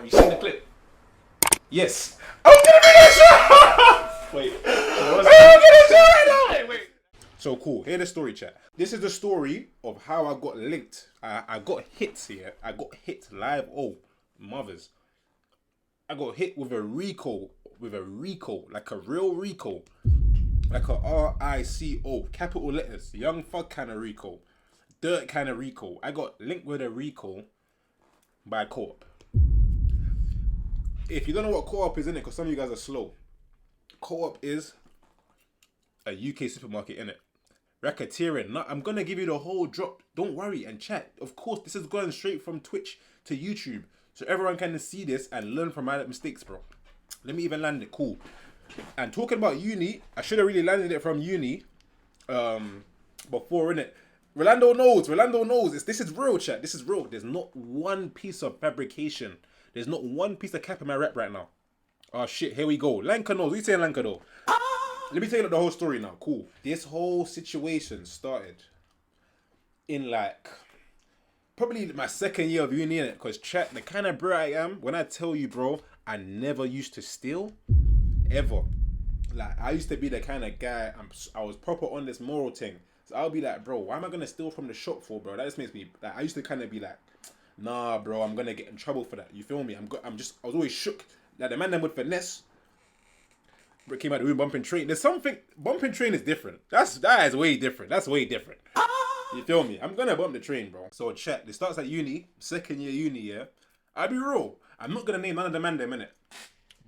Have you seen the clip? Yes. I'm gonna bring that shit. Wait. I'm gonna shit right now. Wait. So cool. Hear the story, chat. This is the story of how I got linked. I got hit here. I got hit live. Oh, mothers. I got hit with a RICO, like a real RICO, like a RICO, capital letters, young fuck kind of RICO, dirt kind of RICO. I got linked with a RICO by Co-op. If you don't know what Co-op is, in it, because some of you guys are slow. Co-op is a UK supermarket, in it. Racketeering. Now, I'm gonna give you the whole drop. Don't worry and chat. Of course, this is going straight from Twitch to YouTube, so everyone can see this and learn from my mistakes, bro. Let me even land it. Cool. And talking about uni, I should have really landed it from uni before, innit? Rolando knows. This is real, chat. This is real. There's not one piece of fabrication. There's not one piece of cap in my rep right now. Oh shit, here we go. Lanka knows. What you saying, Lanka though? Let me tell you the whole story now. Cool. This whole situation started in like probably my second year of uni, innit? Because chat, the kind of bro I am, when I tell you, bro, I never used to steal. Ever. Like, I used to be the kind of guy, I was proper on this moral thing. So I'll be like, bro, why am I going to steal from the shop for, bro? That just makes me, like, I used to kind of be like, nah, bro, I'm going to get in trouble for that. You feel me? I was always shook. Like, the man them would finesse. But came out the room bumping train. There's something, bumping train is different. That is way different. That's way different. You feel me? I'm going to bump the train, bro. So chat, it starts at uni, second year uni, yeah? I'll be real. I'm not going to name none of the man them, innit?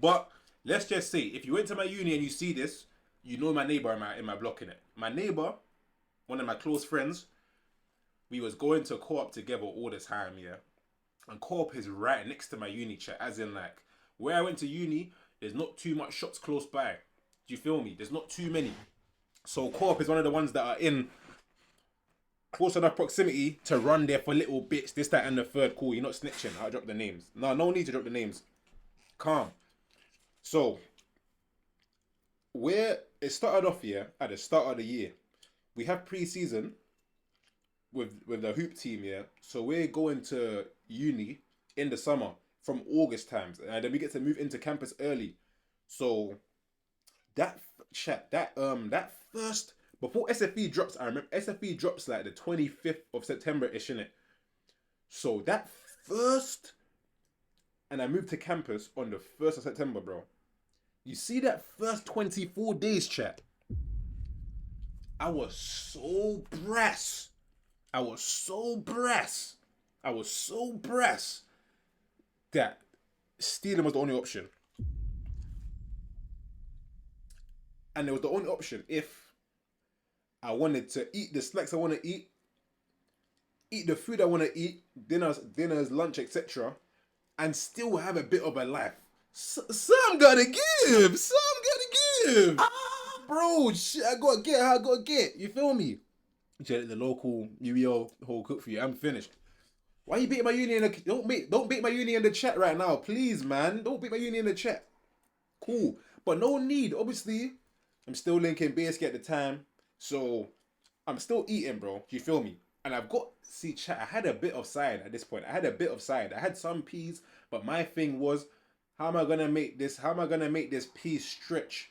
But let's just say, if you went to my uni and you see this, you know my neighbor in my block, innit? My neighbor, one of my close friends, we was going to Co-op together all the time, yeah? And Co-op is right next to my uni, chat. As in, like, where I went to uni, there's not too much shops close by. Do you feel me? There's not too many. So Co-op is one of the ones that are in close enough proximity to run there for little bits, this, that, and the third. Cool, you're not snitching. I'll drop the names. No need to drop the names. Calm. So, where it started off here, at the start of the year, we have pre-season with the hoop team, yeah? So we're going to uni in the summer from August times, and then we get to move into campus early. So, that first, before SFE drops, I remember SFE drops like the 25th of September-ish, innit? So that first, and I moved to campus on the 1st of September, bro. You see that first 24 days, chat? I was so brass. That stealing was the only option. And it was the only option if I wanted to eat the snacks I want to eat the food I want to eat, dinners, lunch, etc., and still have a bit of a life. Some gotta give. Bro, shit, I gotta get. You feel me? The local UEO whole cook for you. I'm finished. Why you beating my uni in the... Don't beat my uni in the chat right now. Please, man. Don't beat my uni in the chat. Cool. But no need. Obviously, I'm still linking basically at the time. So, I'm still eating, bro. Do you feel me? And I've got... See, chat, I had a bit of side at this point. I had some peas. But my thing was, how am I going to make this pea stretch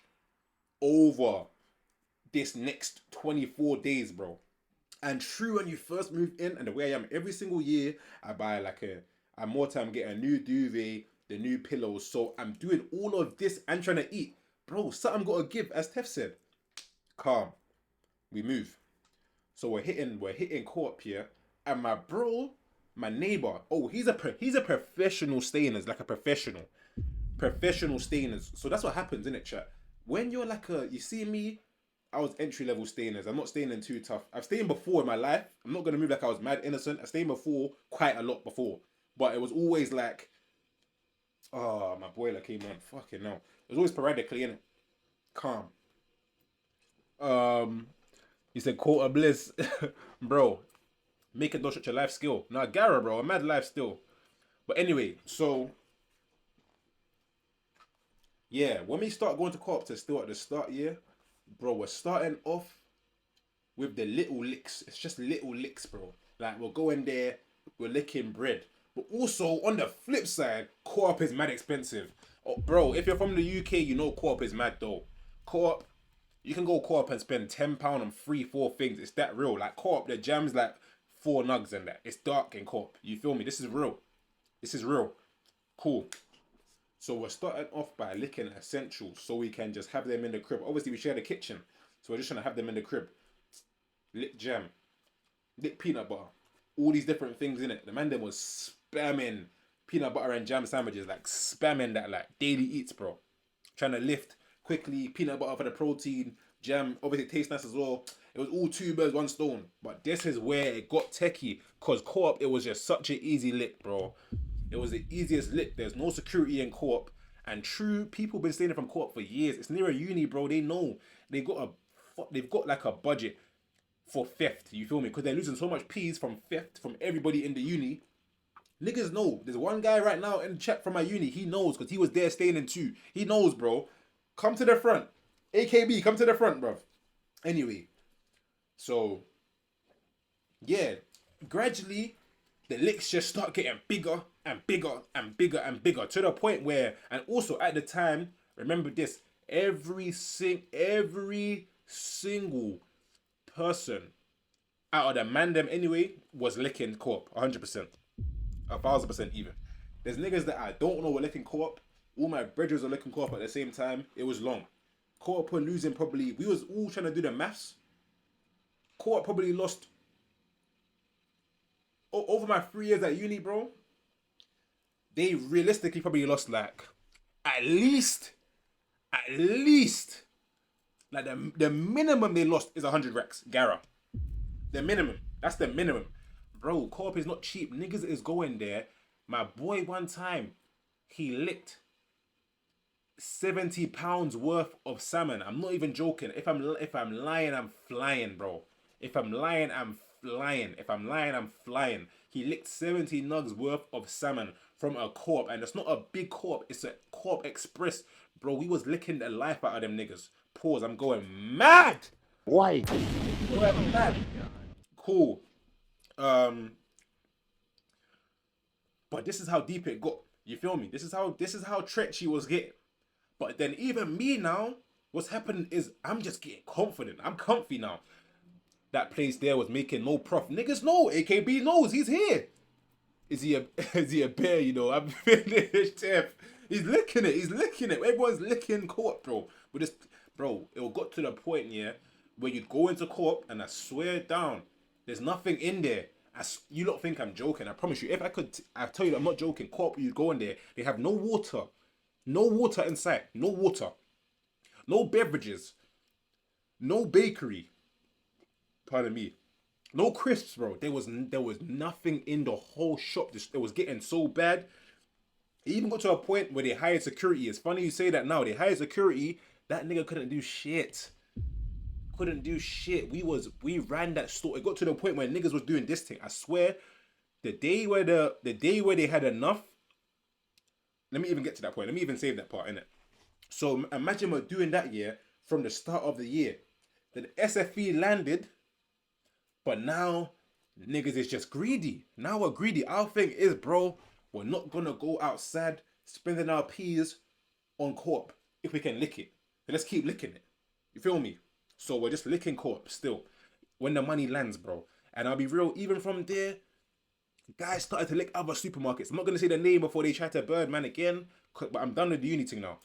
over this next 24 days, bro? And true, when you first move in, and the way I am every single year, I buy I more time get a new duvet, the new pillows. So I'm doing all of this and trying to eat. Bro, something gotta give, as Tef said. Calm. We move. So we're hitting Co-op here. And my bro, my neighbor, oh, he's a professional stainers, like a professional stainers. So that's what happens, innit, chat? When you're like you see me, I was entry-level stainers. I'm not staining too tough. I've stained before in my life. I'm not going to move like I was mad innocent. I stained before, quite a lot before. But it was always like, oh, my boiler came on. Fucking hell. It was always sporadically, innit? Calm. You said quarter bliss. Bro, make it not such a life skill. Nah, Gara, bro, a mad life still. But anyway, so... yeah, when we start going to Co-op to still at the start, yeah, bro, we're starting off with the little licks. It's just little licks, bro. Like, we're going there, we're licking bread. But also, on the flip side, co-op is mad expensive. Oh, bro, if you're from the UK, you know co-op is mad though. Co-op, you can go co-op and spend £10 on 3, 4 things. It's that real. Like co-op, the jam's like 4 nugs and that. It's dark in co-op. You feel me? This is real. This is real. Cool. So we're starting off by licking essentials so we can just have them in the crib. Obviously, we share the kitchen. So we're just trying to have them in the crib. Lick jam. Lick peanut butter. All these different things in it. The man then was spamming peanut butter and jam sandwiches. Like spamming that like daily eats, bro. Trying to lift quickly. Peanut butter for the protein. Jam. Obviously, it tastes nice as well. It was all 2 birds, 1 stone. But this is where it got techie. Because co-op, it was just such an easy lick, bro. It was the easiest lick. There's no security in co-op. And true, people been staying from co-op for years. It's near a uni, bro. They know. They've got like a budget for theft. You feel me? Because they're losing so much peas from theft from everybody in the uni. Niggas know. There's one guy right now in the chat from my uni. He knows because he was there staying in 2. He knows, bro. Come to the front. AKB, come to the front, bro. Anyway. So, yeah. Gradually, the licks just start getting bigger and bigger and bigger and bigger to the point where, and also at the time, remember this, every single person out of the man them anyway was licking co-op 100%, 1000% even. There's niggas that I don't know were licking co-op. All my brothers are licking co-op at the same time. It was long. Co-op were losing probably. We was all trying to do the maths. Co-op probably lost over my 3 years at uni, bro. They realistically probably lost like at least like the minimum they lost is 100 racks. Gara. The minimum. That's the minimum. Bro, co-op is not cheap. Niggas is going there. My boy one time, he licked £70 worth of salmon. I'm not even joking. If I'm lying, I'm flying, bro. If I'm lying, I'm flying. He licked 70 nugs worth of salmon from a co-op, and it's not a big co-op, it's a co-op express. Bro, we was licking the life out of them niggas. Pause, I'm going mad. Why? Going mad. Cool. But this is how deep it got. You feel me? This is how treachy was getting. But then even me now, what's happening is I'm just getting confident. I'm comfy now. That place there was making no profit. Niggas know. AKB knows. He's here. Is he a bear? You know, I'm finished. He's licking it. Everyone's licking co-op, bro. But this, bro, it got to the point, yeah, where you'd go into co-op and I swear down, there's nothing in there. You don't think I'm joking. I promise you. If I could, I tell you, I'm not joking. Co-op, you go in there. They have no water. No water inside. No water. No beverages. No bakery. Pardon me. No crisps, bro. There was nothing in the whole shop. It was getting so bad. It even got to a point where they hired security. It's funny you say that now. They hired security. That nigga couldn't do shit. We ran that store. It got to the point where niggas was doing this thing. I swear, the day where they had enough. Let me even get to that point. Let me even save that part, innit? So imagine we're doing that year from the start of the year. Then SFE landed, but now niggas is just greedy. Now we're greedy. Our thing is, bro, we're not gonna go outside spending our peas on co-op if we can lick it. So let's keep licking it. You feel me? So we're just licking co-op still when the money lands, bro. And I'll be real, even from there, guys started to lick other supermarkets. I'm not going to say the name before they try to bird man again, but I'm done with the uni thing now.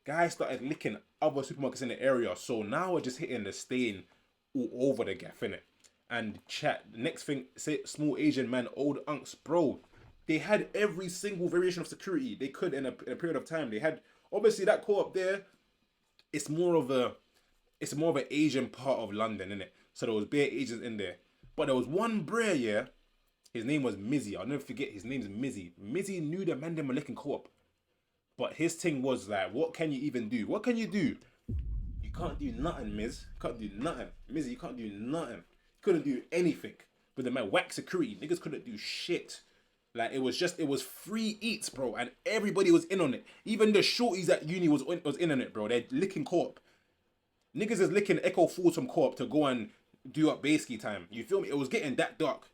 Guys started licking other supermarkets in the area. So now we're just hitting the stain all over the gaff, innit? And chat, the next thing, say small Asian man, old unks, bro. They had every single variation of security they could in a period of time. They had, obviously that co-op there, it's more of an Asian part of London, innit? So there was bare Asians in there. But there was one brer, yeah. His name was Mizzy. I'll never forget. His name's Mizzy. Mizzy knew the man them were licking co-op. But his thing was like, what can you even do? What can you do? You can't do nothing, Miz. You can't do nothing. Mizzy, you can't do nothing. You couldn't do anything. But the man, whack security. Niggas couldn't do shit. Like, it was free eats, bro. And everybody was in on it. Even the shorties at uni was in on it, bro. They're licking co-op. Niggas is licking Echo Falls from co-op to go and do up base ski time. You feel me? It was getting that dark.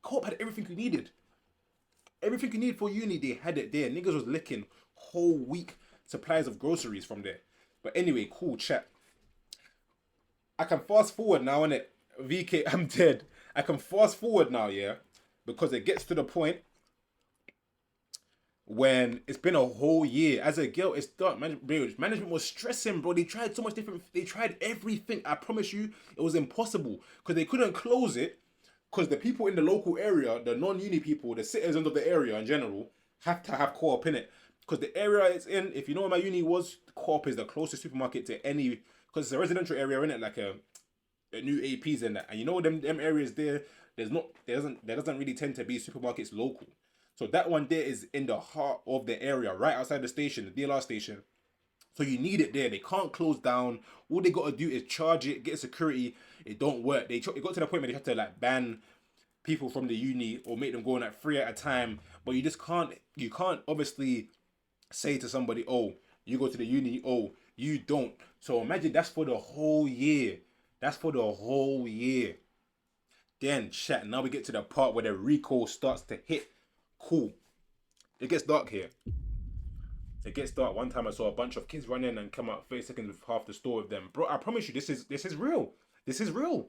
Co-op had everything you needed. Everything you need for uni, they had it there. Niggas was licking whole week supplies of groceries from there. But anyway, cool chat. I can fast forward now, innit? VK, I'm dead. I can fast forward now, yeah? Because it gets to the point when it's been a whole year. As a girl, it's dark. Management was stressing, bro. They tried so much different. They tried everything. I promise you, it was impossible because they couldn't close it because the people in the local area, the non-uni people, the citizens of the area in general, have to have co-op in it. Because the area it's in, if you know where my uni was, co-op is the closest supermarket to any. Because it's a residential area in it, like a new APs in that, and you know them areas there. There doesn't really tend to be supermarkets local. So that one there is in the heart of the area, right outside the station, the DLR station. So you need it there. They can't close down. All they got to do is charge it, get security. It don't work. It got to the point where they have to like ban people from the uni or make them go on like 3 at a time. But you just can't. You can't obviously say to somebody, "Oh, you go to the uni. Oh, you don't." So imagine that's for the whole year. That's for the whole year. Then chat. Now we get to the part where the RICO starts to hit. Cool. It gets dark here. It gets dark. One time I saw a bunch of kids run in and come out 30 seconds with half the store with them. Bro, I promise you, this is real. This is real.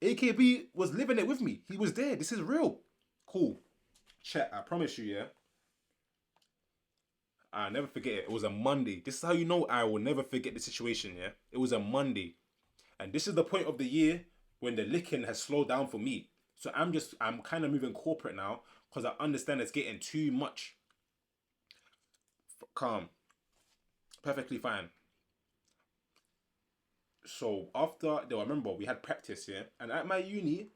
AKB was living it with me. He was there. This is real. Cool. Chat, I promise you, yeah. I'll never forget it. It was a Monday. This is how you know I will never forget the situation, yeah. It was a Monday. And this is the point of the year when the licking has slowed down for me. So I'm kind of moving corporate now because I understand it's getting too much. Calm. Perfectly fine. So after, though, I remember we had practice, yeah? And at my uni,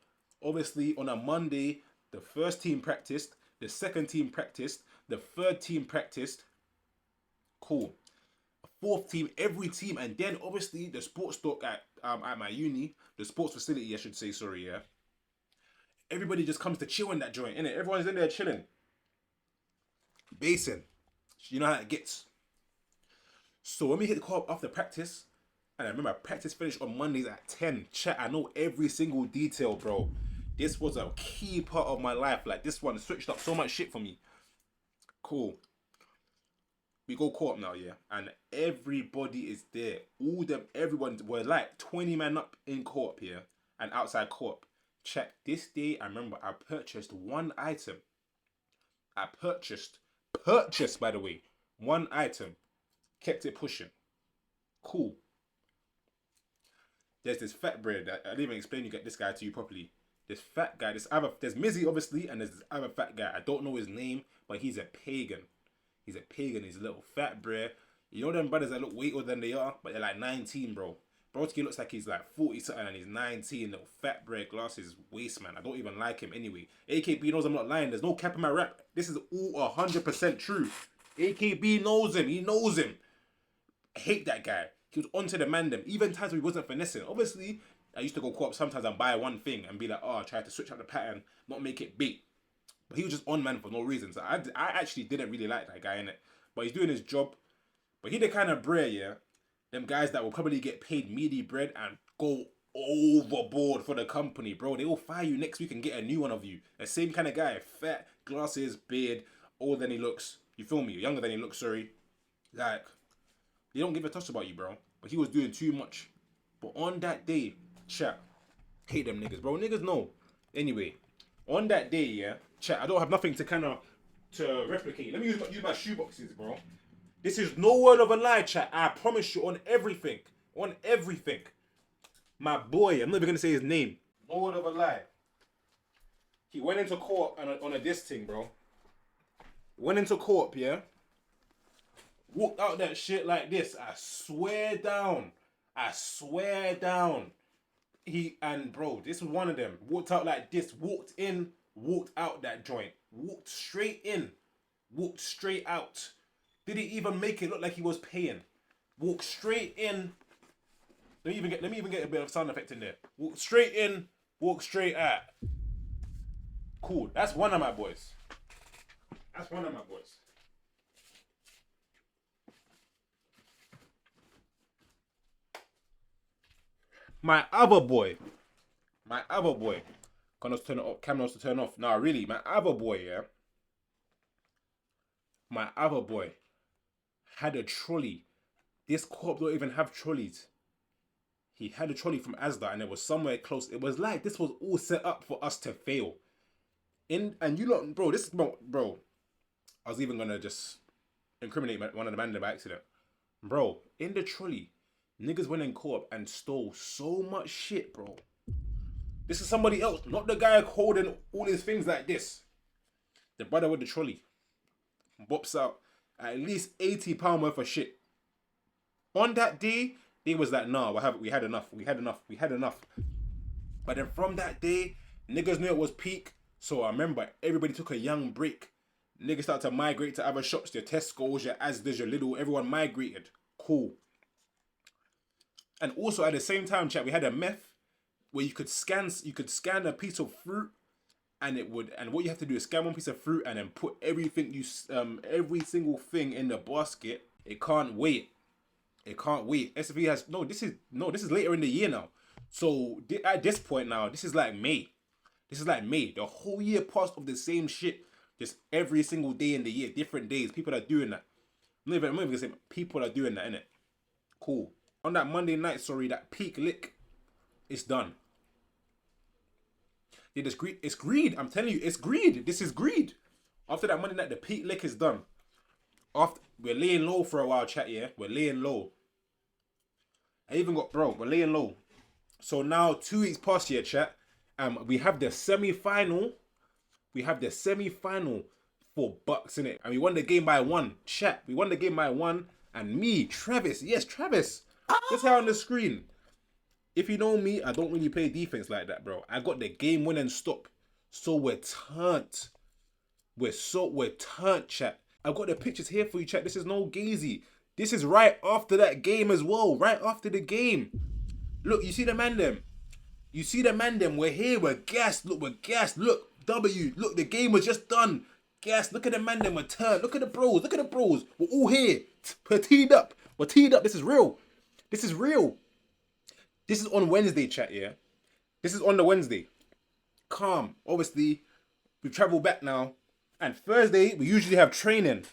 obviously on a Monday, the first team practiced, the second team practiced, the third team practiced. Cool. Fourth team, every team, and then obviously the sports talk at my uni, the sports facility, I should say, sorry, yeah. Everybody just comes to chill in that joint, innit? Everyone's in there chilling. Basing. You know how it gets. So when we hit the co-op after practice, and I remember practice finished on Mondays at 10. Chat, I know every single detail, bro. This was a key part of my life. Like, this one switched up so much shit for me. Cool. We go co-op now, yeah? And everybody is there. Everyone were like 20 men up in co-op, yeah? And outside co-op. Check. This day, I remember I purchased one item. I purchased, by the way, one item. Kept it pushing. Cool. There's this fat bread that I didn't even explain this guy to you properly. This fat guy, there's Mizzy obviously, and there's this other fat guy. I don't know his name, but he's a pagan. He's a pagan. He's a little fat bread. You know them brothers that look way older than they are, but they're like 19, bro. Broski looks like he's like 40 something and he's 19. Little fat bread, glasses, waist man. I don't even like him anyway. AKB knows I'm not lying. There's no cap in my rap. This is all 100% true. AKB knows him. He knows him. I hate that guy. He was onto the mandem. Even times where he wasn't finessing. Obviously, I used to go co-op sometimes and buy one thing and be like, oh, I tried to switch up the pattern, not make it big. But he was just on man for no reason. So I actually didn't really like that guy, innit? But he's doing his job. But he the kind of bread, yeah? Them guys that will probably get paid meaty bread and go overboard for the company, bro. They will fire you next week and get a new one of you. The same kind of guy. Fat, glasses, beard, older than he looks. You feel me? Younger than he looks, sorry. Like, they don't give a toss about you, bro. But he was doing too much. But on that day, chat, hate them niggas, bro. Niggas know. Anyway, on that day, yeah, chat, I don't have nothing to replicate. Let me use my shoe boxes, bro. This is no word of a lie, chat. I promise you on everything. On everything. My boy, I'm not even going to say his name. No word of a lie. He went into co-op on a diss thing, bro. Went into co-op, yeah? Walked out that shit like this. I swear down. Bro, this was one of them. Walked out like this. Walked in, walked out that joint. Walked straight in. Walked straight out. Didn't even make it look like he was paying. Walked straight in. Let me even get a bit of sound effect in there. Walked straight in, walked straight out. Cool. That's one of my boys. My other boy. Camera knows to turn off. Nah, really, my other boy, yeah. My other boy had a trolley. This co-op don't even have trolleys. He had a trolley from Asda and it was somewhere close. It was like this was all set up for us to fail. And you lot, bro, this is bro. I was even gonna just incriminate one of the men by accident. Bro, in the trolley, niggas went in co-op and stole so much shit, bro. This is somebody else, not the guy holding all his things like this. The brother with the trolley bops out at least £80 worth of shit. On that day, they was like, nah, we had enough. But then from that day, niggas knew it was peak. So I remember everybody took a young break. Niggas started to migrate to other shops, your Tesco's, your Asda's, your Lidl, everyone migrated. Cool. And also at the same time, chat, we had a meth where you could scan a piece of fruit and what you have to do is scan one piece of fruit and then put every single thing in the basket. It can't wait. SFE has this is later in the year now. So at this point now, this is like May. The whole year passed of the same shit. Just every single day in the year, different days. People are doing that. I'm not even gonna say people are doing that, innit? Cool. On that Monday night, that peak lick, it's done. Yeah, it's greed. I'm telling you, it's greed. This is greed. After that Monday night, the peak lick is done. We're laying low for a while, chat, yeah? We're laying low. We're laying low. So now 2 weeks past here, chat. We have the semi-final. For Bucks, innit? And we won the game by 1. Chat, we won the game by 1. And me, Travis. Yes, Travis. Just here on the screen. If you know me, I don't really play defense like that, bro. I got the game winning stop. So we're turned. We're turned, chat. I've got the pictures here for you, chat. This is no gazy. This is right after that game as well. Right after the game. Look, you see the man them? We're here. We're gassed. Look, we're gassed. Look, W. Look, the game was just done. Gassed. Look at the man them. We're turned. Look at the bros. We're all here. We're teed up. This is real. This is on Wednesday, chat, yeah? This is on the Wednesday. Calm. Obviously, we travel back now. And Thursday, we usually have training.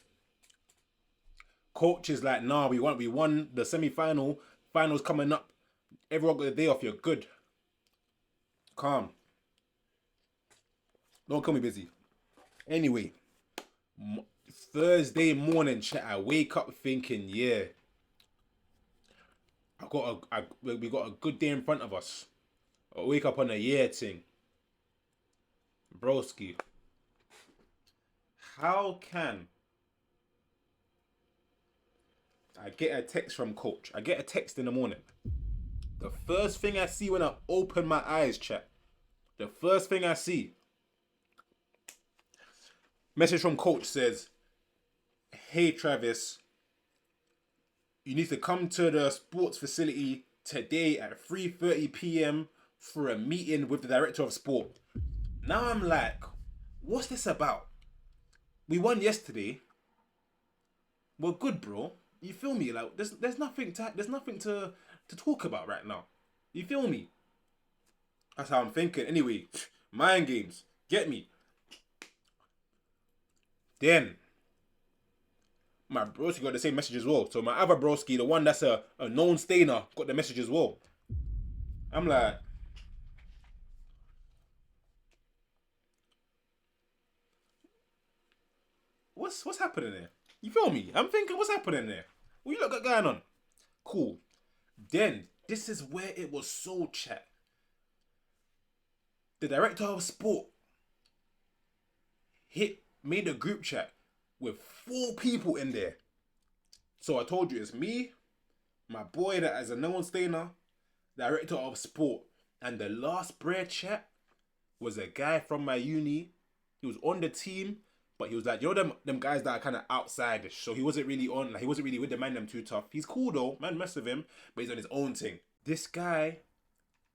Coach is like, nah, we won the semi-final. Finals coming up. Everyone got a day off. You're good. Calm. Don't call me busy. Anyway, Thursday morning, chat, I wake up thinking, yeah, we got a good day in front of us. I wake up on a year thing. Broski. How can I get a text from coach? I get a text in the morning. The first thing I see when I open my eyes, chat. The first thing I see. Message from coach says, hey Travis, you need to come to the sports facility today at 3:30 p.m. for a meeting with the director of sport. Now I'm like, what's this about? We won yesterday. We're good, bro. You feel me? Like there's nothing to talk about right now. You feel me? That's how I'm thinking. Anyway, mind games. Get me. Then my broski got the same message as well. So my other broski, the one that's a known stainer, got the message as well. I'm like, what's happening there? You feel me? I'm thinking, what's happening there? What you got going on? Cool. Then this is where it was so chat. The director of sport made a group chat with 4 people in there. So I told you it's me, my boy that is a known stainer, director of sport, and the last bread chat was a guy from my uni. He was on the team, but he was like, you know them guys that are kind of outside. So he wasn't really on, like he wasn't really with the man them too tough. He's cool though, man mess with him, but he's on his own thing. This guy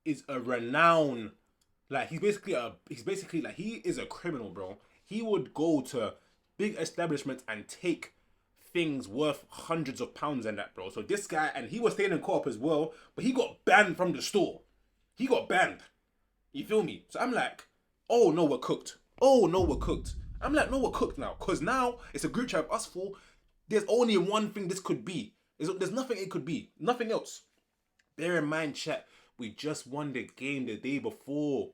is a renowned, like he is a criminal, bro. He would go to big establishments and take things worth hundreds of pounds and that, bro. So this guy, and he was staying in co-op as well, but he got banned from the store. He got banned. You feel me? So I'm like, oh no, we're cooked. I'm like, no, we're cooked now. Because now it's a group chat of us four. There's only one thing this could be. There's nothing it could be. Nothing else. Bear in mind, chat, we just won the game the day before.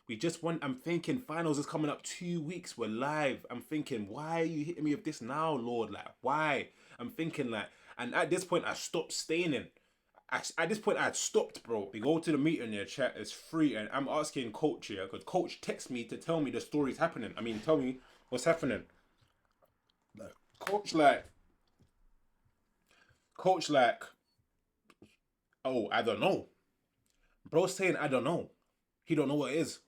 We just won. I'm thinking finals is coming up 2 weeks. We're live. I'm thinking, why are you hitting me with this now, Lord? Like, why? I'm thinking like, and at this point, I stopped staying in. At this point, I had stopped, bro. We go to the meeting, yeah, chat. It's free, and I'm asking coach here because coach texts me to tell me the story's happening. I mean, tell me what's happening. Like, coach, like, oh, I don't know. Bro saying I don't know. He don't know what it is.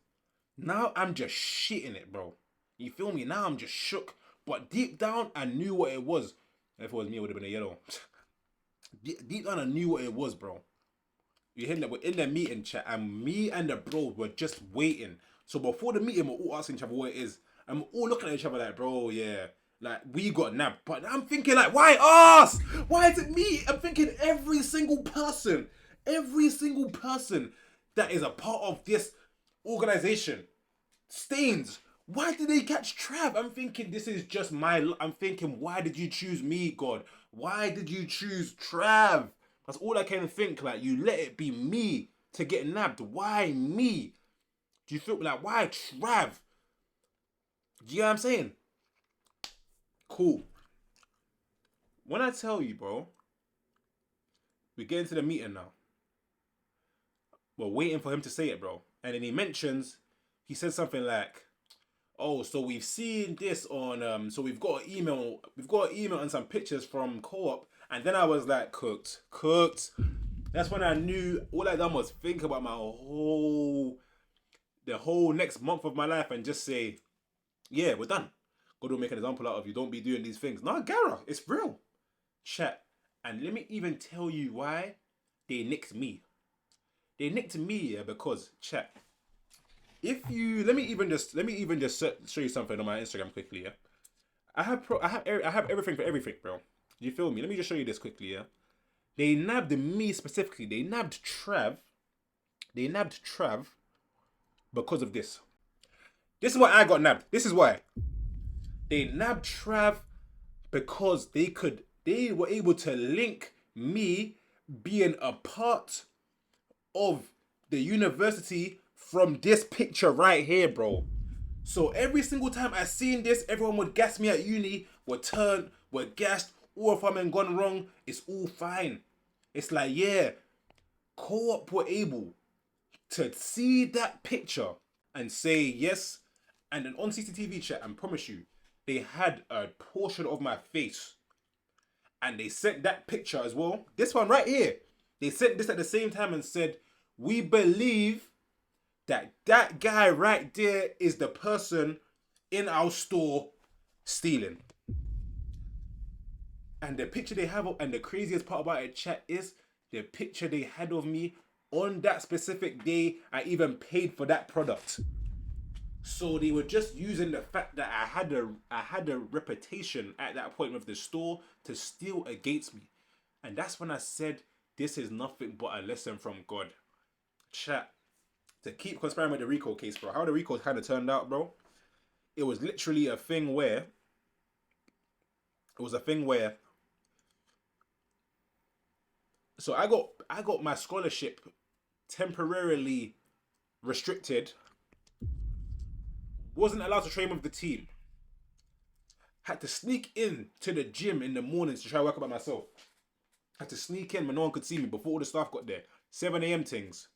Now I'm just shitting it, bro. You feel me? Now I'm just shook. But deep down, I knew what it was. If it was me, it would have been a yellow. Deep down, I knew what it was, bro. You hear that? We're in the meeting, chat, and me and the bro were just waiting. So before the meeting, we're all asking each other what it is. And we're all looking at each other like, bro, yeah. Like, we got nabbed. But I'm thinking, like, why us? Why is it me? I'm thinking every single person that is a part of this organization, Stains, why did they catch Trav? I'm thinking this is just I'm thinking, why did you choose me, God? Why did you choose Trav? That's all I can think. Like, you let it be me to get nabbed. Why me? Do you feel like, why Trav? Do you know what I'm saying? Cool. When I tell you, bro, we get into the meeting now. We're waiting for him to say it, bro. And then he said something like, oh, so we've seen this on, so we've got an email and some pictures from Co-op. And then I was like, cooked. That's when I knew all I done was think about the whole next month of my life and just say, yeah, we're done. God will make an example out of you. Don't be doing these things. No, Gara, it's real. Chat. And let me even tell you why they nicked me. They nicked me, yeah, because, chat, let me even just show you something on my Instagram quickly, yeah. I have everything for everything, bro. You feel me? Let me just show you this quickly, yeah. They nabbed me specifically. They nabbed Trav because of this. This is why I got nabbed. This is why. They nabbed Trav because they were able to link me being a part of the university from this picture right here, bro. So every single time I seen this, everyone would gas me at uni, would gassed, or if I'm gone wrong, it's all fine. It's like, yeah, Co-op were able to see that picture and say yes. And then on CCTV chat, I promise you, they had a portion of my face. And they sent that picture as well. This one right here. They sent this at the same time and said, we believe that guy right there is the person in our store stealing. And the picture they have, and the craziest part about it, chat, is the picture they had of me on that specific day. I even paid for that product. So they were just using the fact that I had a reputation at that point with the store to steal against me. And that's when I said, this is nothing but a lesson from God. Chat. To keep conspiring with the RICO case, bro. How the RICO kind of turned out, bro. It was literally a thing where... So I got my scholarship temporarily restricted. Wasn't allowed to train with the team. Had to sneak in to the gym in the mornings to try to work out by myself. Had to sneak in when no one could see me before all the staff got there. 7 a.m. things.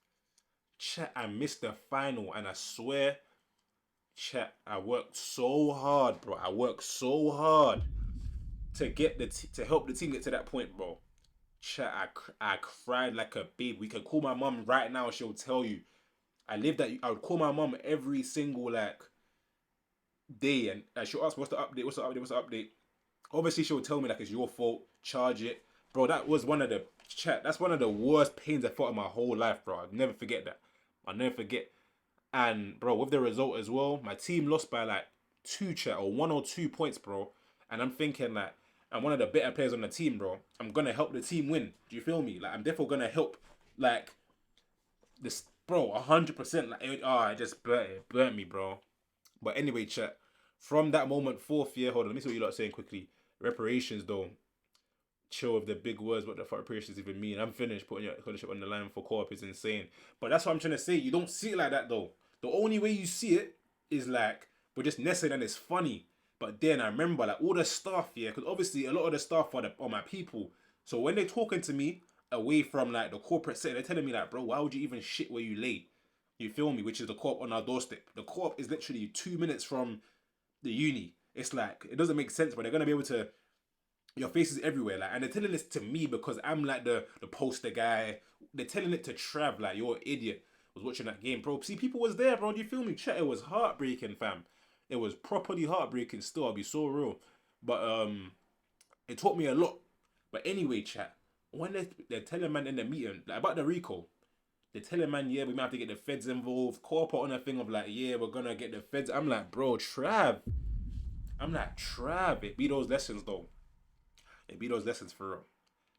Chat, I missed the final, and I swear, chat, I worked so hard, bro. I worked so hard to get to help the team get to that point, bro. Chat, I cried like a baby. We can call my mum right now; she'll tell you. I would call my mum every single day, and she'll ask, "What's the update?" Obviously, she'll tell me it's your fault. Charge it, bro. That's one of the worst pains I felt in my whole life, bro. I'll never forget that. I'll never forget. And bro, with the result as well, my team lost by 1 or 2 points, bro. And I'm thinking I'm one of the better players on the team, bro. I'm gonna help the team win. Do you feel me? I'm definitely gonna help this, bro, 100%. It just burnt me, bro. But anyway, chat, From that moment, fourth year, hold on, let me see what you lot are saying quickly. Reparations, though. Chill with the big words, what the fuck reparations even mean. I'm finished putting your scholarship on the line for co-op is insane. But that's what I'm trying to say. You don't see it like that, though. The only way you see it is like, we're just nesting and it's funny. But then I remember, like, all the staff, yeah, because obviously a lot of the staff are my people. So when they're talking to me away from, like, the corporate setting, they're telling me, like, bro, why would you even shit where you lay? You feel me? Which is the co-op on our doorstep. The co-op is literally 2 minutes from the uni. It's like, it doesn't make sense, but they're going to be able to, your face is everywhere. Like, and they're telling this to me because I'm like the poster guy. They're telling it to Trav, like, you're an idiot. Was watching that game, bro. See, people was there, bro. Do you feel me? Chat, it was heartbreaking, fam. It was properly heartbreaking still, I'll be so real. But it taught me a lot. But anyway, chat, when they're telling man in the meeting, like, about the RICO, they're telling man, yeah, we might have to get the feds involved. Corporate on a thing of like, yeah, we're gonna get the feds. I'm like, bro, Trav. I'm like, Trav. It be those lessons though. It be those lessons for real.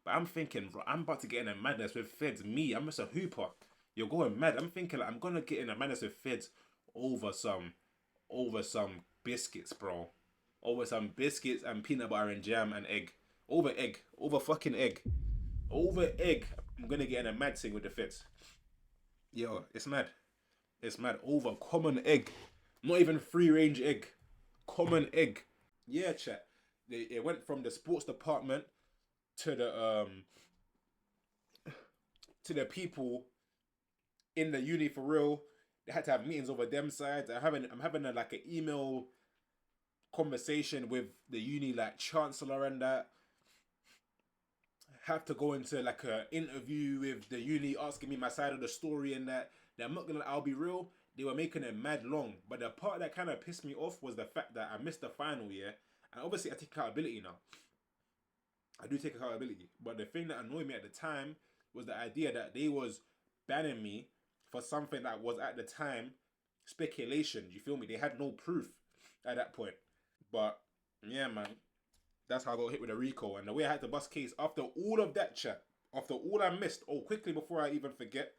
But I'm thinking, bro, I'm about to get in a madness with feds. Me, I'm just a hooper. You're going mad. I'm thinking, like, I'm gonna get in a madness with feds over some, biscuits, bro. Over some biscuits and peanut butter and jam and egg. Over egg. Over fucking egg. Over egg. I'm gonna get in a mad thing with the feds. Yo, it's mad. It's mad. Over common egg. Not even free range egg. Common egg. Yeah, chat. It went from the sports department to the people in the uni for real. They had to have meetings over them sides. I'm having like an email conversation with the uni like chancellor and that. Have to go into like a interview with the uni asking me my side of the story and that. Now I'm not gonna, I'll be real, they were making it mad long. But the part that kind of pissed me off was the fact that I missed the final year. And obviously I take accountability now. I do take accountability. But the thing that annoyed me at the time was the idea that they was banning me for something that was at the time speculation. You feel me? They had no proof at that point. But yeah, man, that's how I got hit with a RICO. And the way I had to bust case after all of that, chat, after all I missed, oh, quickly before I even forget,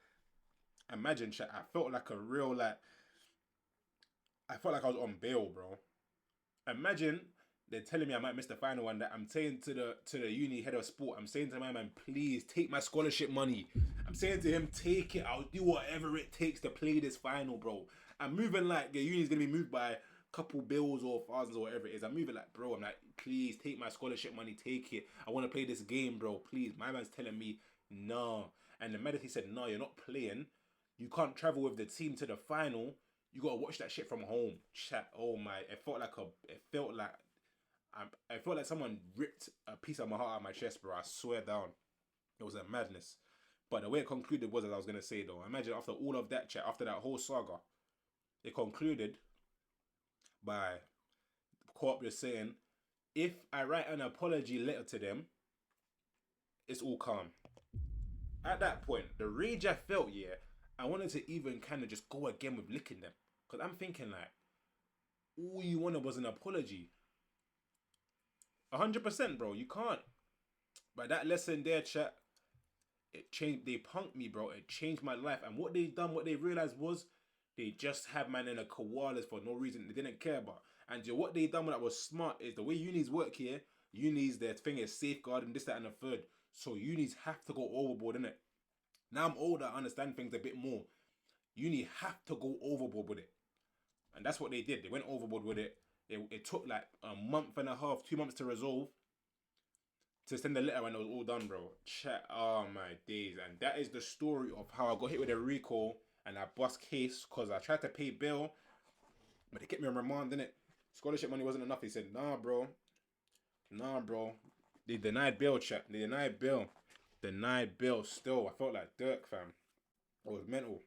imagine, chat, I felt like a real, like, I felt like I was on bail, bro. Imagine they're telling me I might miss the final one. That I'm saying to the uni head of sport, I'm saying to my man, please take my scholarship money. I'm saying to him, take it. I'll do whatever it takes to play this final, bro. I'm moving like the uni's gonna be moved by a couple bills or thousands or whatever it is. I'm moving like, bro, I'm like, please take my scholarship money, take it. I want to play this game, bro. Please. My man's telling me no. And the medic, he said, no, you're not playing. You can't travel with the team to the final. You gotta watch that shit from home. Chat. Oh my! It felt like someone ripped a piece of my heart out of my chest, bro. I swear down. It was a madness. But the way it concluded was, as I was gonna say though, imagine after all of that chat, after that whole saga, it concluded by co-op just saying, if I write an apology letter to them, it's all calm. At that point, the rage I felt, yeah, I wanted to even kind of just go again with licking them. Because I'm thinking like, all you wanted was an apology. 100%, bro. You can't. But that lesson there, chat, it changed. They punked me, bro. It changed my life. And what they done, what they realized was, they just had man in a koalas for no reason. They didn't care about. And what they done when that was smart is the way unis work here. Unis, their thing is safeguarding this, that, and the third. So unis have to go overboard, innit? Now I'm older, I understand things a bit more. Uni have to go overboard with it. And that's what they did. They went overboard with it. It took like a month and a half, 2 months to resolve, to send the letter when it was all done, bro. Chat, oh my days. And that is the story of how I got hit with a RICO and I bust case because I tried to pay bail, but they kept me on remand, didn't it? Scholarship money wasn't enough. They said, nah, bro. They denied bail, chat. They denied bail. Denied bail still. I felt like Dirk, fam. It was mental.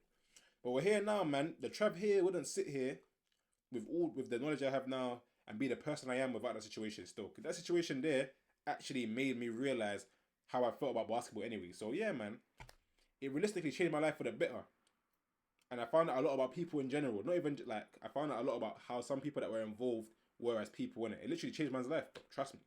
But we're here now, man. The Trav here wouldn't sit here with the knowledge I have now and be the person I am without that situation still. Because that situation there actually made me realize how I felt about basketball anyway. So yeah, man. It realistically changed my life for the better. And I found out a lot about people in general. Not even like, I found out a lot about how some people that were involved were as people in it. It literally changed man's life. Trust me.